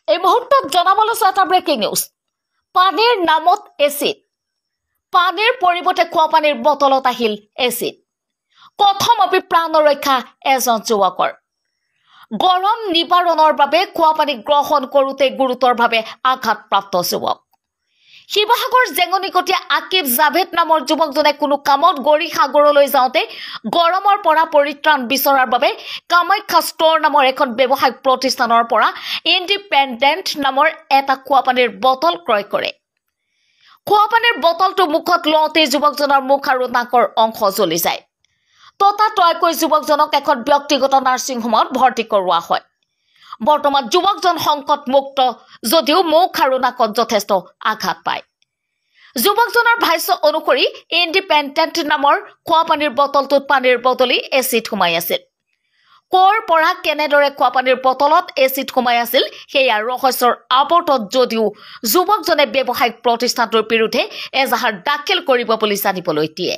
এই মুহূৰ্তত জনাবলৈ এটা ব্ৰেকিং নিউজ। পানীৰ নামত এচিড, পানীৰ পৰিৱৰ্তে খোৱা পানীৰ বটলত আহিল এচিড। প্ৰথম প্ৰাণ ৰক্ষা এজন যুৱকৰ। গৰম নিবাৰণৰ বাবে খোৱা পানী গ্ৰহণ কৰোঁতে গুৰুতৰভাৱে আঘাতপ্ৰাপ্ত যুৱক। শিৱসাগৰ জেঙনিকটীয়া আকিব জাভেদ নামৰ যুৱকজনে কোনো কামত গৌৰীসাগৰলৈ যাওঁতে গৰমৰ পৰা পৰিত্ৰাণ বিচৰাৰ বাবে কামাখ্যা ষ্ট'ৰ নামৰ এখন ব্যৱসায়িক প্ৰতিষ্ঠানৰ পৰা ইণ্ডিপেণ্ডেণ্ট নামৰ এটা খোৱা পানীৰ বটল ক্ৰয় কৰে। খোৱা পানীৰ বটলটো মুখত লওঁতেই যুৱকজনৰ মুখ আৰু নাকৰ অংশ জ্বলি যায়। ততাতৈয়াকৈ যুৱকজনক এখন ব্যক্তিগত নাৰ্ছিং হোমত ভৰ্তি কৰোৱা হয়। বৰ্তমান যুৱকজন সংকটমুক্ত যদিও মুখ আৰু নাকত যথেষ্ট আঘাত পায়। যুৱকজনৰ ভাষ্য অনুসৰি ইণ্ডিপেণ্ডেণ্ট নামৰ খোৱা পানীৰ বটলটোত পানীৰ বদলি এচিড সোমাই আছিল। ক'ৰ পৰা কেনেদৰে খোৱা পানীৰ বটলত এচিড সোমাই আছিল সেয়া ৰহস্যৰ আৱৰ্তত যদিও যুৱকজনে ব্যৱসায়িক প্ৰতিষ্ঠানটোৰ বিৰুদ্ধে এজাহাৰ দাখিল কৰিব বুলি জানিবলৈ দিয়ে।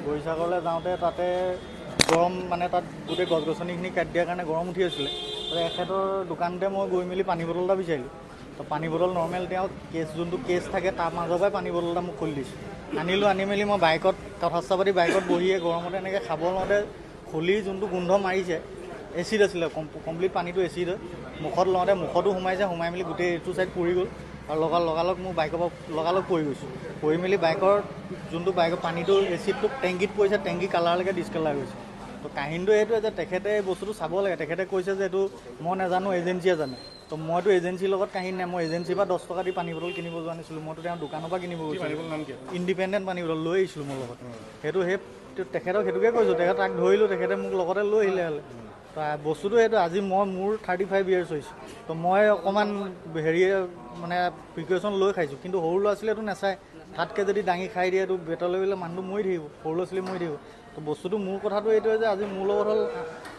গৌৰীসাগৰলৈ যাওঁতে তাতে গৰম তাত গোটেই গছ গছনিখিনি কাটি দিয়াৰ কাৰণে গৰম উঠি আছিলে। এখেতৰ দোকানতে মই গৈ মেলি পানী বটল এটা বিচাৰিলোঁ। তো পানী বটল নৰ্মেল তেওঁ যোনটো কেছ থাকে তাৰ মাজৰ পৰাই পানী বটল এটা মোক খুলি দিছোঁ। আনি মেলি মই বাইকত কথা পাতি বাইকত বহিয়ে গৰমতে এনেকৈ খাব লওঁতে খুলি যোনটো গোন্ধ মাৰিছে এচিড আছিলে, কমপ্লিট পানীটো এচিড হয়। মুখত লওঁতে মুখতো সোমাই মেলি গোটেই এইটো চাইড পৰি গ'ল আৰু লগালগ মোৰ বাইকৰ পৰা লগালগ পৰি গৈছোঁ। পৰি মেলি বাইকৰ পানীটো এচিডটো টেংকিত পৰিছে, টেংকি কালাৰলৈকে ডিছকালাৰ হৈছে। তো কাহিনীটো এইটোৱে যে তেখেতে এই বস্তুটো চাব লাগে। তেখেতে কৈছে যে এইটো মই নাজানো, এজেঞ্চিয়ে জানে। তো মইতো এজেঞ্চিৰ লগত কাহিনী নাই, মই এজেঞ্চিৰ পৰা 10 টকা দি পানী বটল কিনিব যোৱা নাছিলোঁ। মইতো তেওঁৰ দোকানৰ পৰা কিনিব গৈছিলোঁ। ইণ্ডিপেণ্ডেণ্ট পানী বটল লৈ আহিছিলোঁ মোৰ লগত। তেখেতক সেইটোকে কৈছোঁ। তাক ধৰিলোঁ, তেখেতে মোক লগতে লৈ আহিলে হ'লে। বস্তুটো সেইটো আজি মোৰ 35 ইয়াৰ্ছ হৈছে। তো মই অকণমান প্ৰিকশ্যন লৈ খাইছোঁ। কিন্তু সৰু ল'ৰা ছোৱালীয়েতো নাচায়, হাতকৈ যদি দাঙি খাই দিয়ে এইটো বেটলৈ গ'লে মানুহটো মৰি থাকিব, সৰু ল'ৰা ছোৱালী মৰি থাকিব। তো বস্তুটো মোৰ কথাটো এইটোৱে যে আজি মোৰ লগত হ'ল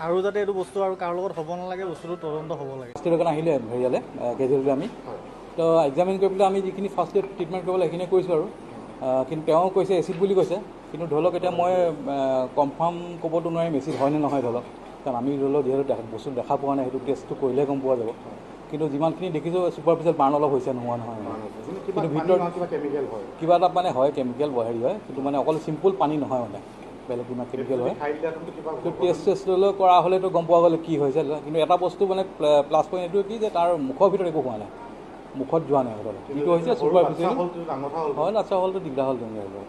আৰু যাতে এইটো বস্তু আৰু কাৰো লগত হ'ব নালাগে, বস্তুটো তদন্ত হ'ব লাগে। ষ্টেটখন আহিলে হেৰিয়ালে কেজুৱেলকৈ আমি তো এক্সামিন কৰি পেলাই আমি যিখিনি ফাৰ্ষ্ট এড ট্ৰিটমেণ্ট কৰিবলৈ সেইখিনি কৰিছোঁ আৰু কিন্তু তেওঁ কৈছে এচিড বুলি কৈছে। কিন্তু ধৰি লওক এতিয়া মই কনফাৰ্ম ক'বতো নোৱাৰিম এচিড হয় নে নহয় ধৰি লওক, কাৰণ আমি ধৰি লওক যিহেতু বস্তু দেখা পোৱা নাই, সেইটো টেষ্টটো কৰিলেহে গম পোৱা যাব। কিন্তু যিমানখিনি দেখিছোঁ ছুপাৰফিচিয়েল বাৰ্ণ অলপ হৈছে, নোহোৱা নহয়। কিন্তু ভিতৰত কিবা এটা হয় কেমিকেল হেৰি হয়, কিন্তু অকল চিম্পুল পানী নহয় বেলেগ কিবা কেমিকেল হয়। কিন্তু টেষ্ট লৈ কৰা হ'লেতো গম পোৱা গ'লে কি হৈছে। কিন্তু এটা বস্তু প্লাছ পইণ্ট এইটো কি যে তাৰ মুখৰ ভিতৰত একো হোৱা নাই, মুখত যোৱা নাই। যিটো হৈছে ছুপাৰফিচিয়েল হয়, আচ্ছা হ'লটো দিগদাৰ হ'ল তেনেকৈ।